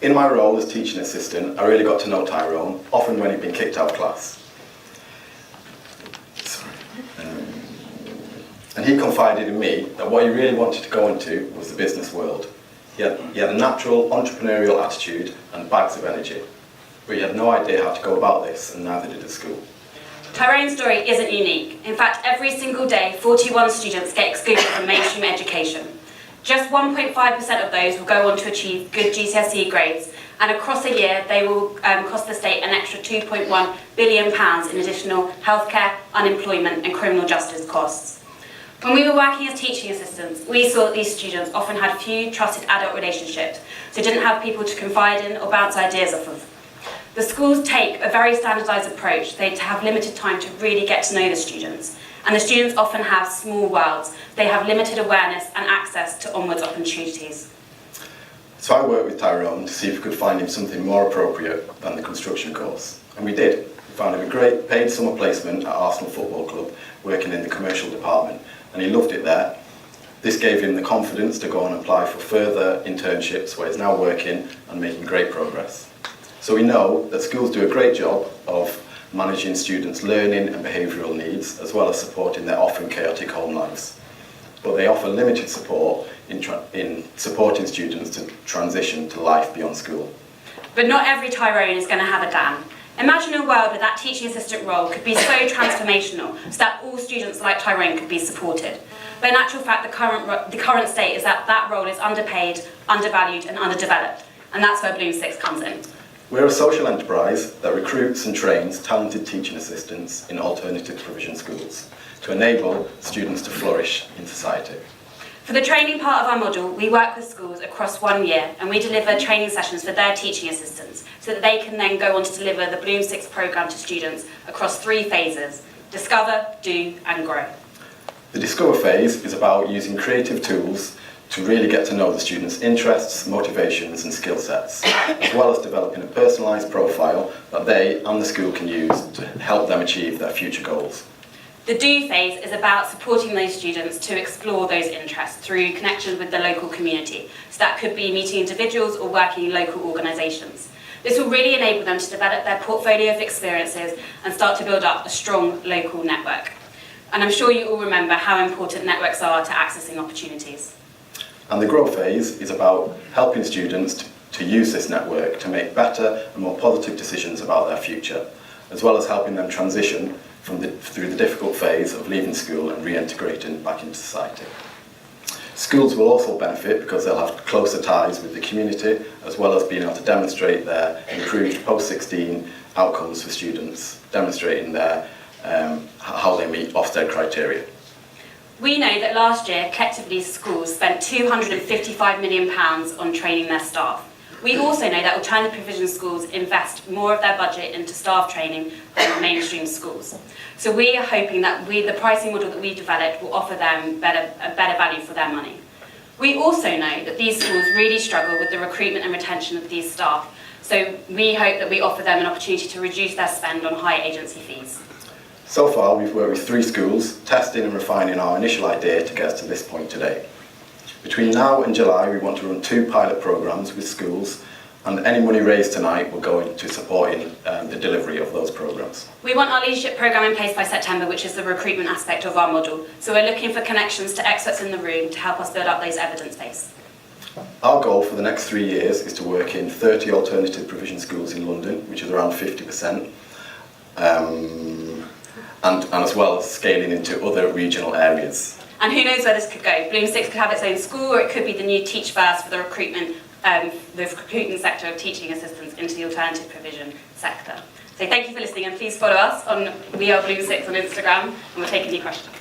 In my role as teaching assistant, I really got to know Tyrone, often when he'd been kicked out of class. And he confided in me that what he really wanted to go into was the business world. He had a natural entrepreneurial attitude and bags of energy, but he had no idea how to go about this, and neither did the school. Tyrone's story isn't unique. In fact, every single day, 41 students get excluded from mainstream education. Just 1.5% of those will go on to achieve good GCSE grades, and across a year, they will cost the state an extra £2.1 billion in additional healthcare, unemployment, and criminal justice costs. When we were working as teaching assistants, we saw that these students often had few trusted adult relationships, so didn't have people to confide in or bounce ideas off of. The schools take a very standardised approach. They have limited time to really get to know the students, and the students often have small worlds. They have limited awareness and access to onwards opportunities. So I worked with Tyrone to see if we could find him something more appropriate than the construction course, and we did. We found him a great paid summer placement at Arsenal Football Club, working in the commercial department, and he loved it there. This gave him the confidence to go and apply for further internships, where he's now working and making great progress. So we know that schools do a great job of managing students' learning and behavioural needs, as well as supporting their often chaotic home lives. But they offer limited support in supporting students to transition to life beyond school. But not every Tyrone is going to have a Dan. Imagine a world where that teaching assistant role could be so transformational so that all students like Tyrone could be supported. But in actual fact, the current state is that that role is underpaid, undervalued and underdeveloped. And that's where Bloom 6 comes in. We're a social enterprise that recruits and trains talented teaching assistants in alternative provision schools to enable students to flourish in society. For the training part of our model, we work with schools across 1 year, and we deliver training sessions for their teaching assistants so that they can then go on to deliver the Bloom 6 programme to students across 3 phases: discover, do and grow. The discover phase is about using creative tools to really get to know the students' interests, motivations and skill sets, as well as developing a personalised profile that they and the school can use to help them achieve their future goals. The do phase is about supporting those students to explore those interests through connections with the local community. So that could be meeting individuals or working in local organisations. This will really enable them to develop their portfolio of experiences and start to build up a strong local network. And I'm sure you all remember how important networks are to accessing opportunities. And the grow phase is about helping students to use this network to make better and more positive decisions about their future, as well as helping them transition through the difficult phase of leaving school and reintegrating back into society. Schools will also benefit because they'll have closer ties with the community, as well as being able to demonstrate their improved post-16 outcomes for students, demonstrating how they meet Ofsted criteria. We know that last year, collectively, schools spent £255 million on training their staff. We also know that alternative provision schools invest more of their budget into staff training than mainstream schools. So we are hoping that the pricing model that we developed will offer them a better value for their money. We also know that these schools really struggle with the recruitment and retention of these staff. So we hope that we offer them an opportunity to reduce their spend on high agency fees. So far, we've worked with 3 schools, testing and refining our initial idea to get us to this point today. Between now and July, we want to run 2 pilot programmes with schools, and any money raised tonight will go into supporting the delivery of those programmes. We want our leadership programme in place by September, which is the recruitment aspect of our model. So we're looking for connections to experts in the room to help us build up those evidence base. Our goal for the next 3 years is to work in 30 alternative provision schools in London, which is around 50%, and as well as scaling into other regional areas. And who knows where this could go. Bloom 6 could have its own school, or it could be the new Teach First for the recruitment sector of teaching assistants into the alternative provision sector. So thank you for listening, and please follow us on We Are Bloom 6 on Instagram, and we'll take any questions.